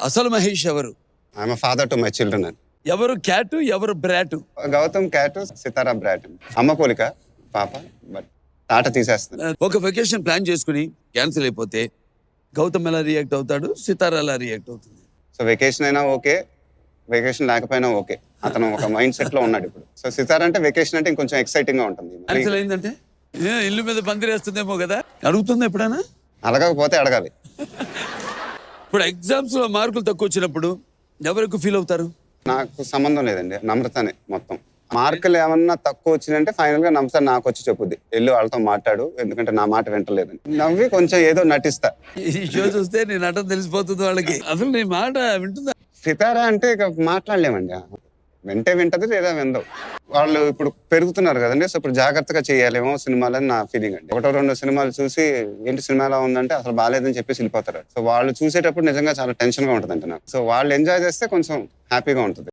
అసలు మహేష్ ఎవరు? I'm father to my children అని. ఎవరు క్యాటు, ఎవరు బ్రాటు? గౌతమ్ క్యాట్, సితారా బ్రాట్. అమ్మ పోలిక పాప, బట్ తాట తీసేస్తుంది. ఒక వెకేషన్ ప్లాన్ చేసుకుని క్యాన్సిల్ అయిపోతే గౌతమ్ ఎలా రియాక్ట్ అవుతాడు, సితారా ఎలా రియాక్ట్ అవుతుంది? సో వెకేషన్ అయినా ఓకే, వెకేషన్ లేకపోయినా ఓకే. అతను ఒక మైండ్ సెట్ లో ఉన్నాడు ఇప్పుడు. సో సితారా అంటే వెకేషన్ అంటే ఇంకొంచెం ఎక్సైటింగ్ గా ఉంటుంది. క్యాన్సిల్ అయిందంటే ఇల్లు మీద పందిరేస్తుందేమో కదా, అడుగుతుంది ఎప్పుడైనా? అడగకపోతే అడగాలి. ఇప్పుడు ఎగ్జామ్స్ లో మార్కులు తక్కువ వచ్చినప్పుడు ఎవరికి ఫీల్ అవుతారు? నాకు సంబంధం లేదండి, నమ్రతనే మొత్తం. మార్కులు ఏమన్నా తక్కువ వచ్చినంటే ఫైనల్ గా నమ్రత నాకు వచ్చి చెప్పుద్ది, వెళ్ళి వాళ్ళతో మాట్లాడు, ఎందుకంటే నా మాట వింటలేదని. నవ్వి కొంచెం ఏదో నటిస్తా. ఈ షో చూస్తే నీ నటన తెలిసిపోతుంది వాళ్ళకి. అసలు నీ మాట వింటుందా? సితారా అంటే ఇక మాట్లాడలేమండి, వింటే వింటది లేదా విందవు. వాళ్ళు ఇప్పుడు పెరుగుతున్నారు కదండి, సో ఇప్పుడు జాగ్రత్తగా చేయాలేమో సినిమాలని నా ఫీలింగ్ అండి. ఒకటో రెండో సినిమాలు చూసి ఏంటి సినిమా ఎలా ఉందంటే అసలు బాగాలేదని చెప్పేసి వెళ్ళిపోతారు. సో వాళ్ళు చూసేటప్పుడు నిజంగా చాలా టెన్షన్ గా ఉంటుందండి నాకు. సో వాళ్ళు ఎంజాయ్ చేస్తే కొంచెం హ్యాపీగా ఉంటుంది.